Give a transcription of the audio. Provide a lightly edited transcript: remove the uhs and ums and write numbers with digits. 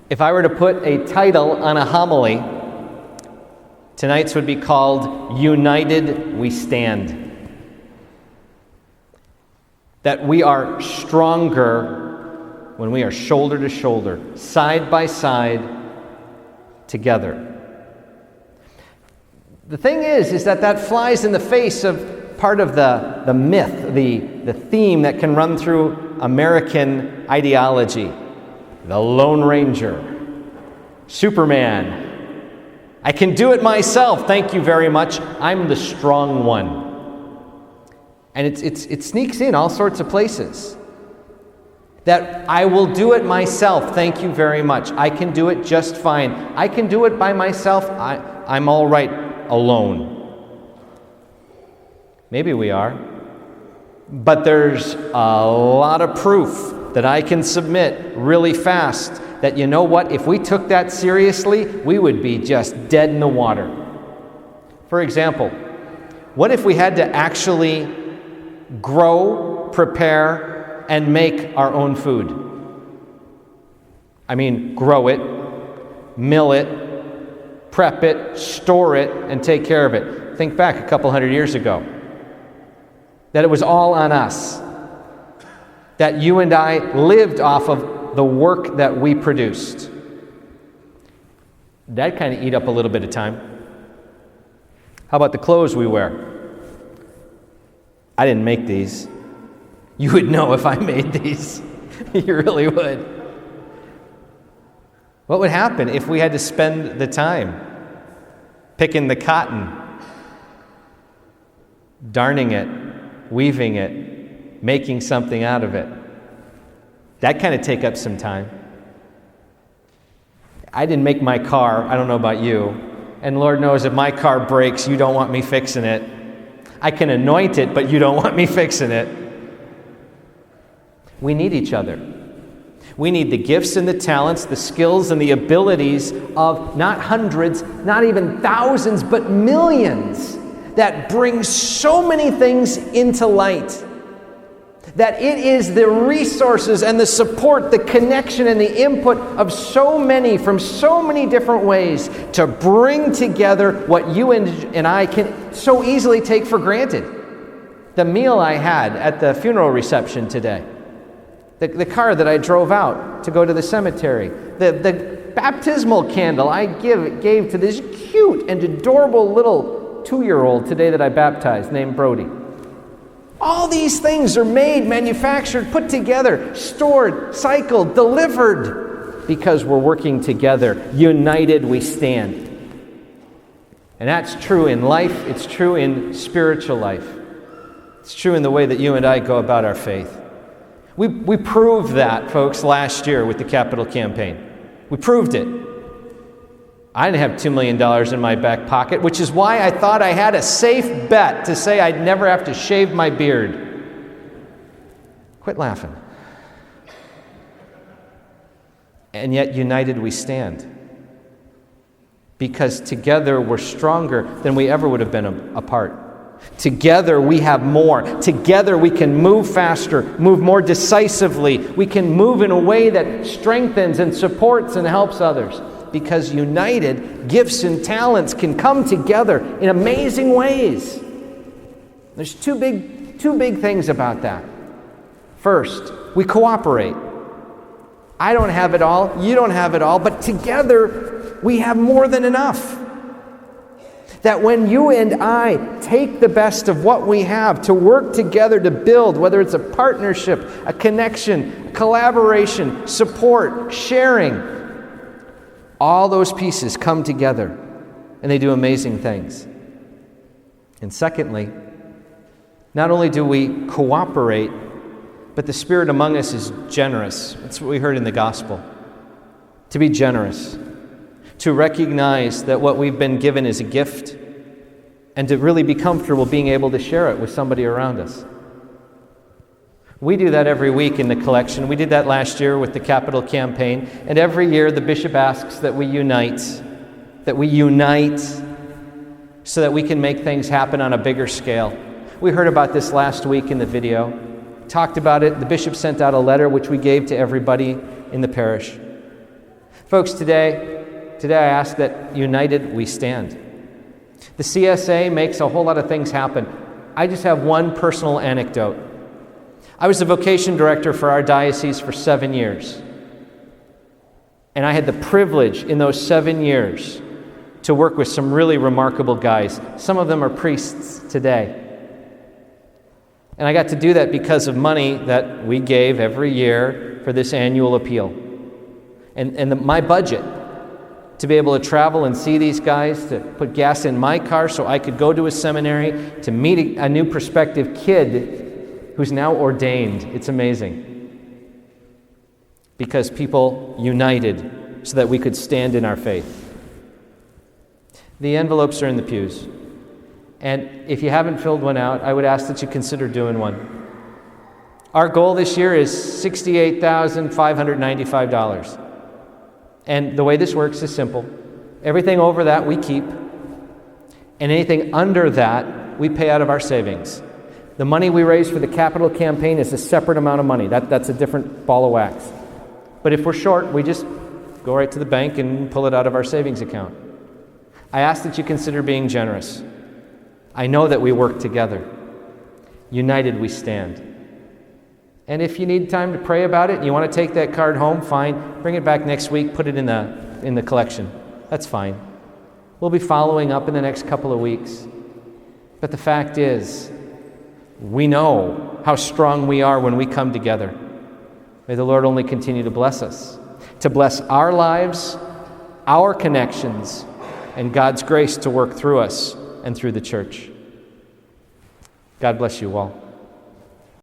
If I were to put a title on a homily, tonight's would be called United We Stand. That we are stronger when we are shoulder to shoulder, side by side, together. The thing is that flies in the face of part of the myth, the theme that can run through American ideology. The Lone Ranger, Superman. I can do it myself, thank you very much. I'm the strong one. And it sneaks in all sorts of places. That I will do it myself, thank you very much. I can do it just fine. I can do it by myself. I'm all right alone. Maybe we are. But there's a lot of proof that I can submit really fast that, you know what, if we took that seriously, we would be just dead in the water. For example, what if we had to actually grow, prepare, and make our own food? I mean, grow it, mill it, prep it, store it, and take care of it. Think back a couple hundred years ago. That it was all on us. That you and I lived off of the work that we produced. That'd kind of eat up a little bit of time. How about the clothes we wear? I didn't make these. You would know if I made these. You really would. What would happen if we had to spend the time picking the cotton, darning it, weaving it, making something out of it? That kind of take up some time. I didn't make my car. I don't know about you. And Lord knows if my car breaks, you don't want me fixing it. I can anoint it, but you don't want me fixing it. We need each other. We need the gifts and the talents, the skills and the abilities of not hundreds, not even thousands, but millions that bring so many things into light. That it is the resources and the support, the connection and the input of so many from so many different ways to bring together what you and I can so easily take for granted. The meal I had at the funeral reception today, the car that I drove out to go to the cemetery, the baptismal candle I gave to this cute and adorable little 2-year-old today that I baptized named Brody. All these things are made, manufactured, put together, stored, cycled, delivered, because we're working together. United we stand. And that's true in life. It's true in spiritual life. It's true in the way that you and I go about our faith. We proved that, folks, last year with the Capital campaign. We proved it. I didn't have $2 million in my back pocket, which is why I thought I had a safe bet to say I'd never have to shave my beard. Quit laughing. And yet, united we stand. Because together we're stronger than we ever would have been apart. Together we have more. Together we can move faster, move more decisively. We can move in a way that strengthens and supports and helps others. Because united, gifts and talents can come together in amazing ways. There's two big things about that. First, we cooperate. I don't have it all, you don't have it all, but together we have more than enough. That when you and I take the best of what we have to work together to build, whether it's a partnership, a connection, collaboration, support, sharing, all those pieces come together and they do amazing things. And secondly, not only do we cooperate, but the Spirit among us is generous. That's what we heard in the gospel. To be generous. To recognize that what we've been given is a gift and to really be comfortable being able to share it with somebody around us. We do that every week in the collection. We did that last year with the Capital campaign. And every year the bishop asks that we unite so that we can make things happen on a bigger scale. We heard about this last week in the video. Talked about it. The bishop sent out a letter which we gave to everybody in the parish. Folks, today I ask that united we stand. The CSA makes a whole lot of things happen. I just have one personal anecdote. I was the vocation director for our diocese for 7 years. And I had the privilege in those 7 years to work with some really remarkable guys. Some of them are priests today. And I got to do that because of money that we gave every year for this annual appeal. And my budget to be able to travel and see these guys, to put gas in my car so I could go to a seminary, to meet a new prospective kid who's now ordained. It's amazing. Because people united so that we could stand in our faith. The envelopes are in the pews. And if you haven't filled one out, I would ask that you consider doing one. Our goal this year is $68,595. And the way this works is simple. Everything over that we keep, and anything under that we pay out of our savings. The money we raise for the capital campaign is a separate amount of money. That's a different ball of wax. But if we're short, we just go right to the bank and pull it out of our savings account. I ask that you consider being generous. I know that we work together. United we stand. And if you need time to pray about it and you want to take that card home, fine. Bring it back next week, put it in the collection. That's fine. We'll be following up in the next couple of weeks. But the fact is, we know how strong we are when we come together. May the Lord only continue to bless us, to bless our lives, our connections, and God's grace to work through us and through the church. God bless you all.